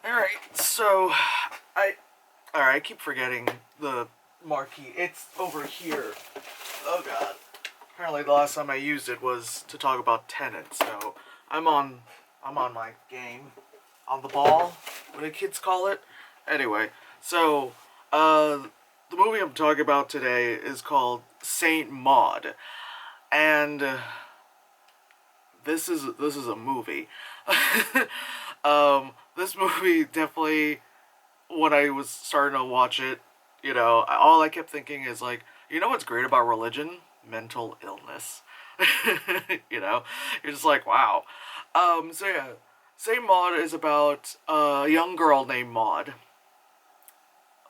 Alright, so I keep forgetting the marquee. It's over here. Oh god. Apparently the last time I used it was to talk about Tenet, so I'm on my game. On the ball, what do kids call it? Anyway, so the movie I'm talking about today is called Saint Maud. And this is a movie. This movie definitely, when I was starting to watch it, all I kept thinking is like, what's great about religion? Mental illness. You're just like, wow. So yeah, Saint Maud is about a young girl named Maud.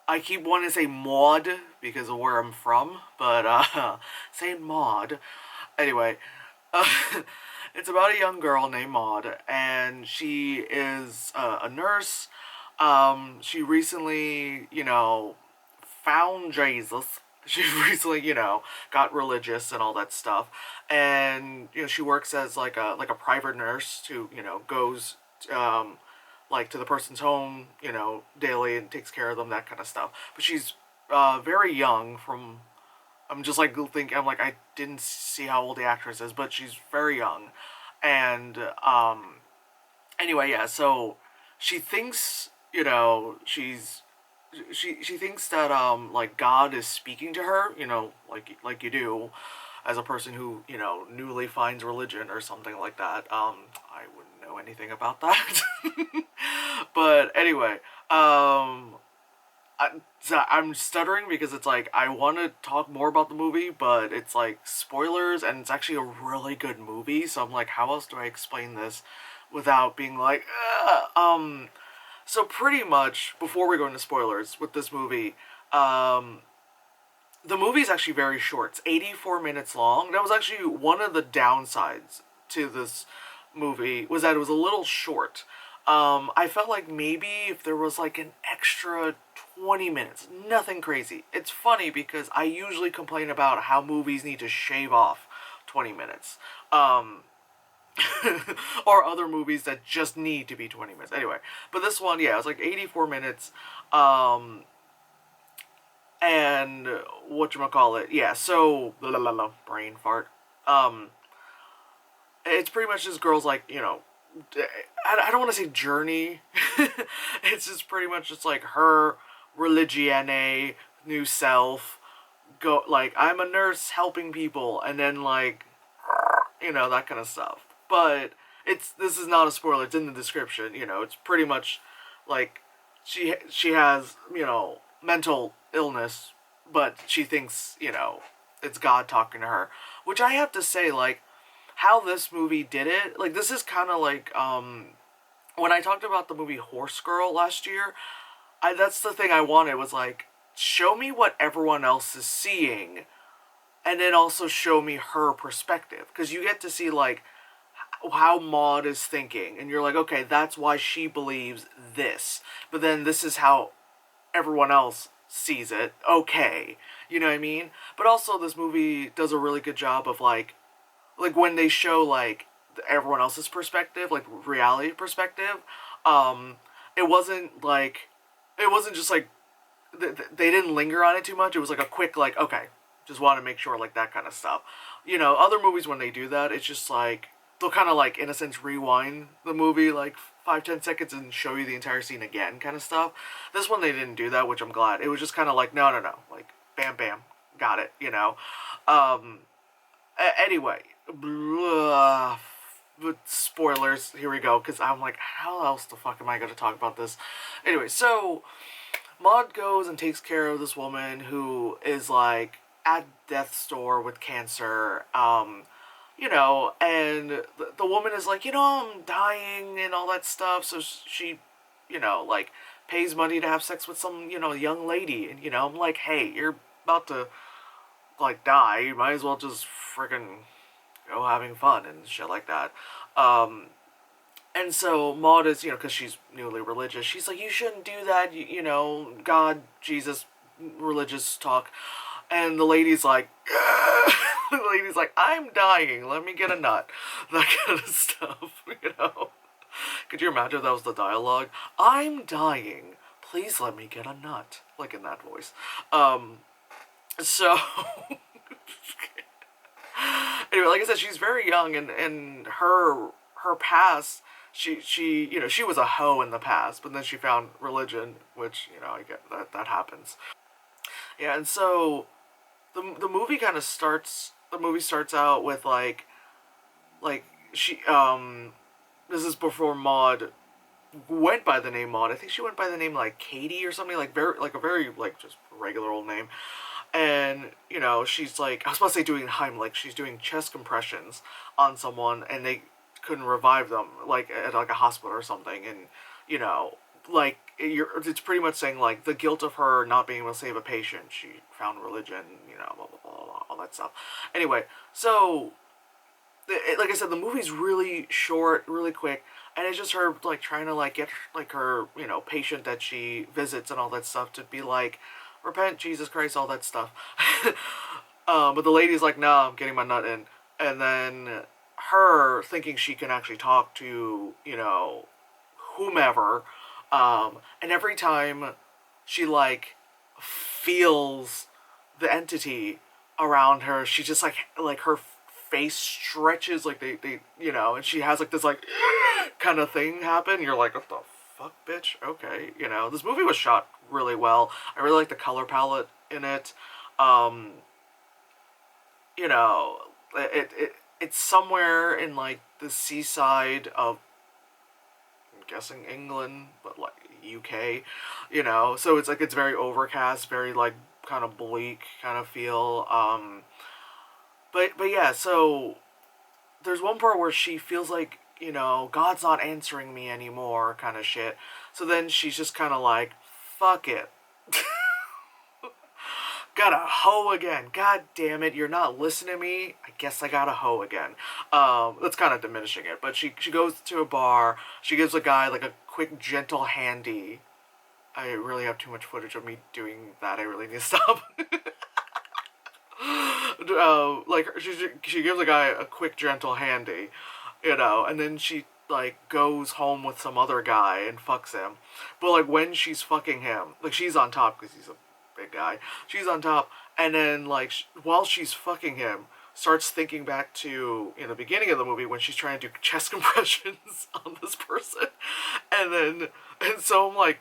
I keep wanting to say Maud because of where I'm from, but Saint Maud. Anyway, uh, it's about a young girl named Maud, and she is a nurse. She recently, found Jesus. She recently, got religious and all that stuff, and she works as like a private nurse who goes like to the person's home, daily and takes care of them, that kind of stuff. But she's very young. From I'm just like thinking, I'm like, I didn't see how old the actress is, but she's very young, and anyway, yeah. So she thinks, she thinks that like God is speaking to her, like you do as a person who, newly finds religion or something like that. I wouldn't know anything about that. But anyway, I'm stuttering because it's like I want to talk more about the movie, but it's like spoilers, and it's actually a really good movie. So I'm like, how else do I explain this without being like, So pretty much before we go into spoilers with this movie, the movie is actually very short. It's 84 minutes long. That was actually one of the downsides to this movie, was that it was a little short. I felt like maybe if there was like an extra 20 minutes, nothing crazy. It's funny because I usually complain about how movies need to shave off 20 minutes. Or other movies that just need to be 20 minutes. Anyway, but this one, yeah, it was like 84 minutes. And whatchamacallit, yeah, so, brain fart. It's pretty much this girl's like, I don't want to say journey. It's just pretty much just like her religione, new self, go, like, I'm a nurse helping people, and then like, that kind of stuff. But this is not a spoiler, it's in the description, it's pretty much like she has, mental illness, but she thinks, it's God talking to her. Which I have to say, like, how this movie did it, like, this is kind of like, when I talked about the movie Horse Girl last year, that's the thing I wanted, was like, show me what everyone else is seeing, and then also show me her perspective. Because you get to see, like, how Maud is thinking, and you're like, okay, that's why she believes this. But then this is how everyone else sees it. Okay. You know what I mean? But also this movie does a really good job of like when they show like everyone else's perspective, like reality perspective, it wasn't like, it wasn't just like, they didn't linger on it too much. It was like a quick, like, okay, just want to make sure, like, that kind of stuff. Other movies, when they do that, it's just like, they'll kind of like, in a sense, rewind the movie like 5-10 seconds and show you the entire scene again, kind of stuff. This one, they didn't do that, which I'm glad. It was just kind of like, no, like, bam, bam, got it, Anyway, but spoilers, here we go, because I'm like, how else the fuck am I going to talk about this? Anyway, so Maud goes and takes care of this woman who is like at death's door with cancer, and the woman is like, I'm dying and all that stuff, so she, like, pays money to have sex with some, young lady, and, I'm like, hey, you're about to, like, die, you might as well just freaking go having fun and shit like that. And so Maud is, because she's newly religious, she's like, you shouldn't do that, God, Jesus, religious talk. And the lady's like, the lady's like, I'm dying, let me get a nut. That kind of stuff, Could you imagine if that was the dialogue? I'm dying. Please let me get a nut. Like in that voice. So anyway, like I said, she's very young, and her past, she was a hoe in the past, but then she found religion, which I get that happens. Yeah, and so the movie kind of starts. The movie starts out with like she this is before Maud went by the name Maud. I think she went by the name like Katie or something, like a very like just regular old name. And she's like, I was about to say doing Heimlich. She's doing chest compressions on someone, and they couldn't revive them, like at like a hospital or something. And like it's pretty much saying like the guilt of her not being able to save a patient. She found religion, blah blah blah, blah all that stuff. Anyway, so like I said, the movie's really short, really quick, and it's just her like trying to like get like her patient that she visits and all that stuff to be like, repent, Jesus Christ, all that stuff. But the lady's like, no, I'm getting my nut in, and then her thinking she can actually talk to whomever, and every time she like feels the entity around her, she just like her face stretches like they and she has like this like kind of thing happen. You're like, what the fuck, bitch? Okay, this movie was shot really well. I really like the color palette in it. You know, it's somewhere in like the seaside of, I'm guessing England, but like UK, so it's like it's very overcast, very like kind of bleak kind of feel. But yeah, so there's one part where she feels like, God's not answering me anymore kind of shit. So then she's just kind of like, fuck it. Gotta hoe again. God damn it, you're not listening to me. I guess I gotta hoe again. That's kind of diminishing it. But she goes to a bar. She gives a guy like a quick, gentle handy. I really have too much footage of me doing that. I really need to stop. Like she gives a guy a quick, gentle handy, and then she like goes home with some other guy and fucks him. But like when she's fucking him, like she's on top because he's a big guy. She's on top, and then like while she's fucking him, starts thinking back to in the beginning of the movie when she's trying to do chest compressions on this person, and so I'm like,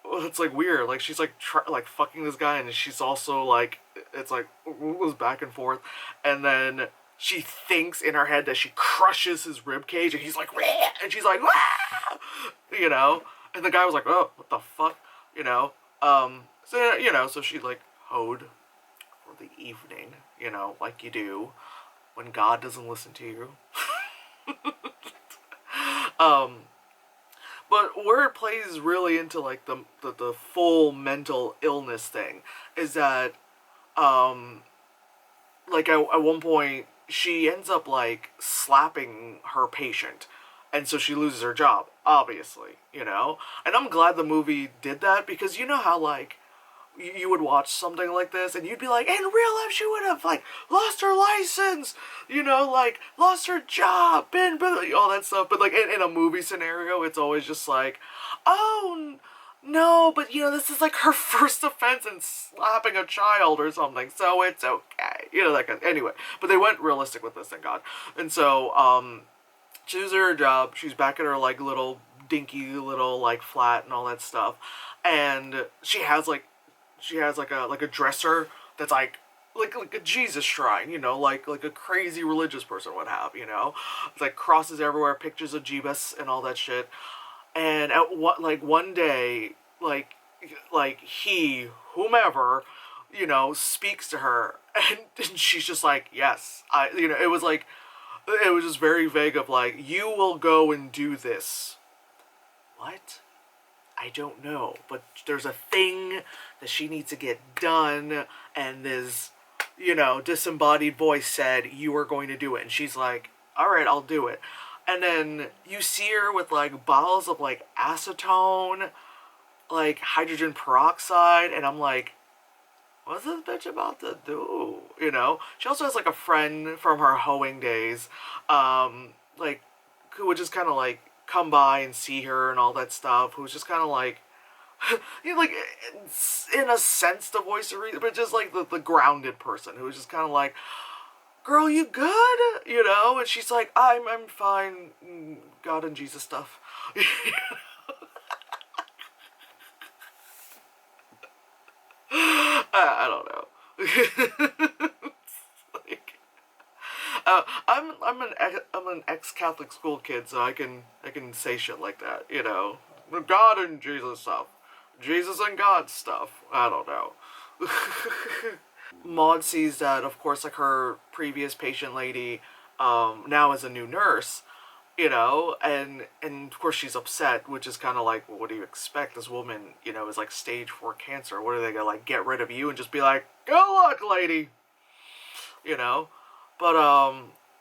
well, it's like weird. Like she's like like fucking this guy, and she's also like, it's like it goes back and forth, and then she thinks in her head that she crushes his rib cage, and he's like, "Wah!" And she's like, "Wah!" And the guy was like, oh, what the fuck, so she like hoed for the evening, like you do when God doesn't listen to you. But where it plays really into like the full mental illness thing is that like at one point she ends up like slapping her patient, and so she loses her job, obviously, and I'm glad the movie did that, because how like you would watch something like this and you'd be like, in real life she would have like lost her license, like lost her job, been all that stuff. But like in a movie scenario, it's always just like, oh no, but this is like her first offense in slapping a child or something, so it's okay, that kind of, anyway. But they went realistic with this, thank God. And so she loses her job, she's back at her like little dinky little like flat and all that stuff, and she has like a dresser that's like a Jesus shrine, like a crazy religious person would have, It's like crosses everywhere, pictures of Jeebus and all that shit. And at what like one day, like he, whomever, speaks to her, and she's just like, yes, it was like, it was just very vague of like, you will go and do this. What? I don't know, but there's a thing that she needs to get done, and this, disembodied voice said, you are going to do it. And she's like, all right, I'll do it. And then you see her with like bottles of like acetone, like hydrogen peroxide, and I'm like, what's this bitch about to do? She also has like a friend from her hoeing days, like, who would just kind of like come by and see her and all that stuff, who's just kind of like, you know, like, in a sense, the voice of reason, but just like the grounded person who's just kind of like, girl, you good? You know? And she's like, I'm fine. God and Jesus stuff. I don't know. Like, I'm an ex-Catholic school kid, so I can say shit like that, you know. God and Jesus stuff, Jesus and God stuff. I don't know. Maud sees that, of course, like her previous patient lady, now is a new nurse, you know, and of course she's upset, which is kind of like, well, what do you expect? This woman, you know, is like stage 4 cancer. What are they gonna like get rid of you and just be like, good luck, lady, you know? But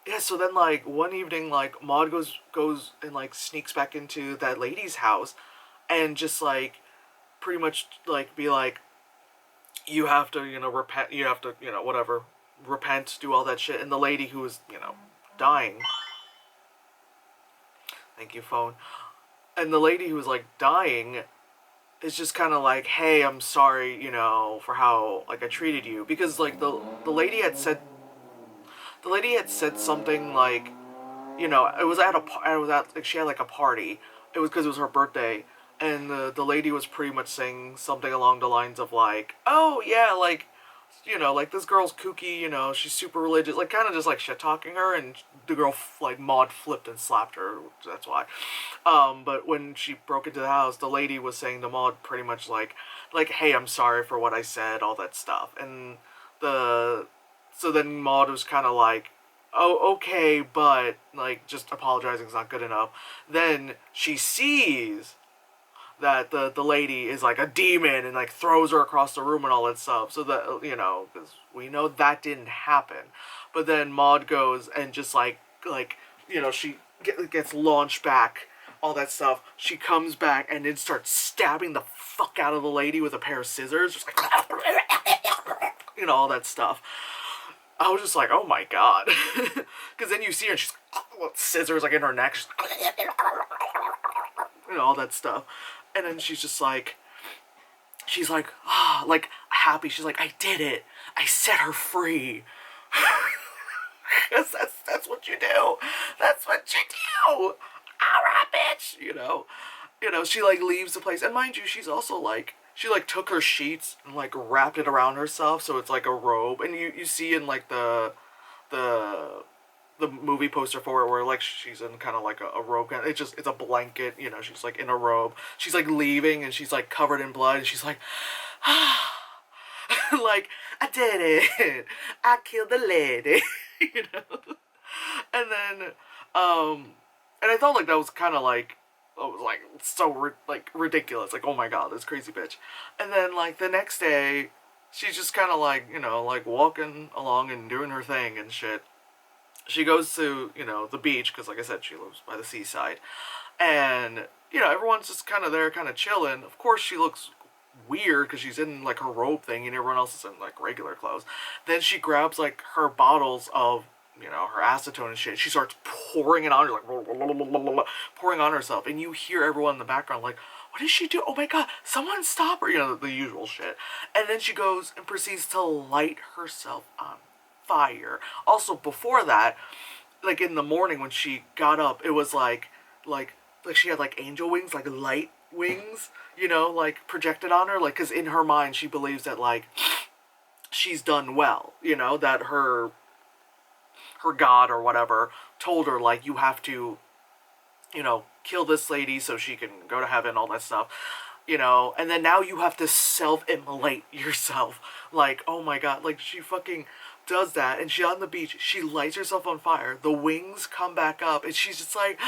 yeah. So then like one evening, like Maud goes and like sneaks back into that lady's house, and just like pretty much like be like, you have to, you know, repent, you have to, you know, whatever, repent, do all that shit. And the lady who was, you know, dying, thank you, phone, and the lady who was like dying is just kind of like, hey, I'm sorry, you know, for how like I treated you, because like the lady had said, something like, you know, it was at like she had like a party. It was because it was her birthday, and the lady was pretty much saying something along the lines of like, oh yeah, like, you know, like this girl's kooky, you know, she's super religious, like kind of just like shit talking her, and the girl like Maud flipped and slapped her. That's why. But when she broke into the house, the lady was saying to Maud pretty much like, hey, I'm sorry for what I said, all that stuff, and the so then Maud was kind of like, oh, okay, but like just apologizing is not good enough. Then she sees that the lady is like a demon and like throws her across the room and all that stuff. So that, you know, because we know that didn't happen. But then Maud goes and just like you know, she gets launched back, all that stuff. She comes back and then starts stabbing the fuck out of the lady with a pair of scissors, just like, you know, all that stuff. I was just like, oh my god. Because then you see her and she's scissors like in her neck, she's, you know, all that stuff. And then she's just like, like happy. She's like, I did it. I set her free. Because that's what you do. That's what you do. Alright, bitch. You know, she like leaves the place. And mind you, she's also like, she like took her sheets and like wrapped it around herself so it's like a robe. And you see in like the movie poster for it where like she's in kind of like a robe, it's a blanket, you know, she's like in a robe, she's like leaving and she's like covered in blood and she's like, ah, like, I did it, I killed the lady. You know. And then and I thought like that was kind of like, it was like so like ridiculous, like, oh my god, this crazy bitch. And then like the next day she's just kind of like, you know, like walking along and doing her thing and shit. She goes to, you know, the beach, because like I said, she lives by the seaside, and, you know, everyone's just kind of there, kind of chilling. Of course she looks weird because she's in like her robe thing and everyone else is in like regular clothes. Then she grabs like her bottles of, you know, her acetone and shit. She starts pouring it on her, like pouring on herself, and you hear everyone in the background like, what did she do? Oh my god, someone stop her, you know, the usual shit. And then she goes and proceeds to light herself on fire. Also, before that, like in the morning when she got up, it was like she had like angel wings, like light wings, you know, like projected on her, like, because in her mind she believes that like she's done well, you know, that her god or whatever told her like, you have to, you know, kill this lady so she can go to heaven, all that stuff, you know. And then now you have to self-immolate yourself. Like, oh my god, like she fucking does that, and she's on the beach, she lights herself on fire, the wings come back up, and she's just like,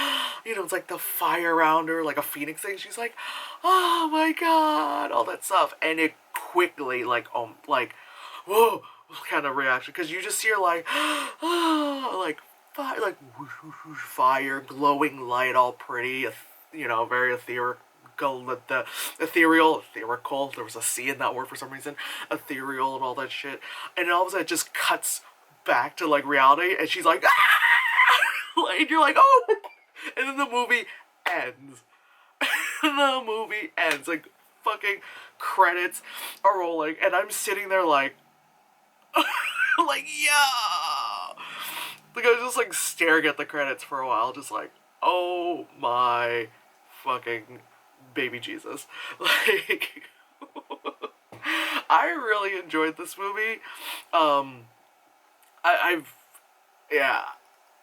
you know, it's like the fire around her, like a phoenix thing. She's like, oh my god, all that stuff. And it quickly, like, whoa, kind of reaction, because you just see her like, oh, like, fire, like, whoosh, whoosh, whoosh, fire, glowing light, all pretty, you know, very ethereal. The ethereal, there was a C in that word for some reason, ethereal and all that shit. And all of a sudden it just cuts back to like reality, and she's like, ah! Like, you're like, oh. And then the movie ends. The movie ends. Like, fucking credits are rolling, and I'm sitting there like, like, yeah. Like, I was just like staring at the credits for a while, just like, oh my fucking baby Jesus. Like, I really enjoyed this movie. Um, I've yeah,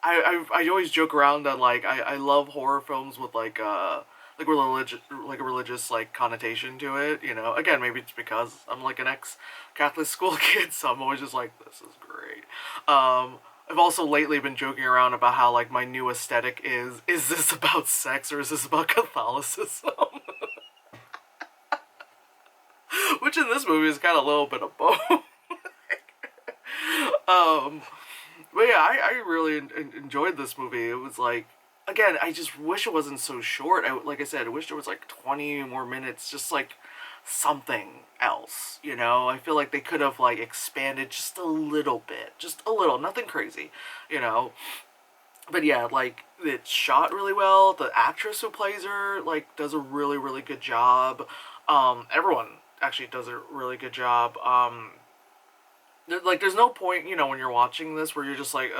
I always joke around that like I love horror films with like a religious like connotation to it. You know, again maybe it's because I'm like an ex Catholic school kid, so I'm always just like this is great. I've also lately been joking around about how like my new aesthetic is this about sex or is this about Catholicism? Which in this movie is kind of a little bit of both. um, But yeah, I really enjoyed this movie. It was like, again, I just wish it wasn't so short. Like I said, I wish there was like 20 more minutes, just like something else, you know? I feel like they could have like expanded just a little bit, just a little, nothing crazy, you know? But yeah, like, it's shot really well. The actress who plays her, like, does a really, really good job. Everyone actually does a really good job. Like, there's no point, you know, when you're watching this where you're just like, you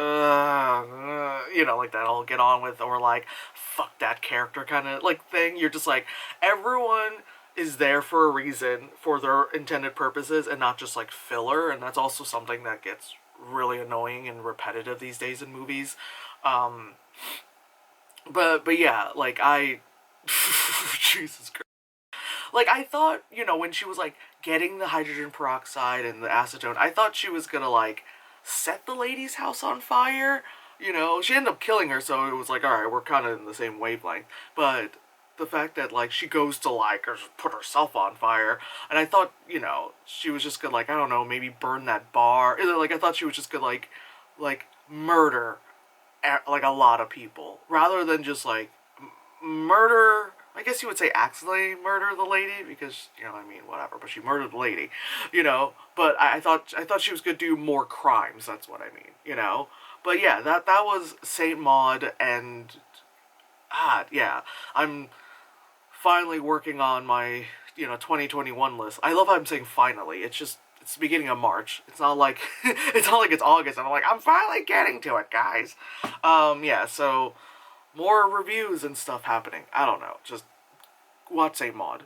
know, like that I'll get on with, or like, fuck that character kind of, like, thing. You're just like, everyone is there for a reason, for their intended purposes, and not just, like, filler, and that's also something that gets really annoying and repetitive these days in movies. Um, but yeah, like, Jesus Christ. Like, I thought, you know, when she was, like, getting the hydrogen peroxide and the acetone, I thought she was gonna, like, set the lady's house on fire. You know, she ended up killing her, so it was like, alright, we're kind of in the same wavelength. But the fact that, like, she goes to, like, put herself on fire, and I thought, you know, she was just gonna, like, I don't know, maybe burn that bar. Like, I thought she was just gonna, like, murder, like, a lot of people. Rather than just, like, murder, I guess you would say accidentally murder the lady, because, you know, I mean, whatever, but she murdered the lady, you know, but I thought she was gonna do more crimes, that's what I mean, you know, but yeah, that was Saint Maud, and, yeah, I'm finally working on my, you know, 2021 list. I love how I'm saying finally, it's just, it's the beginning of March, it's not like, it's not like it's August, and I'm like, I'm finally getting to it, guys. Yeah, so, more reviews and stuff happening. I don't know. Just watch Saint Maud.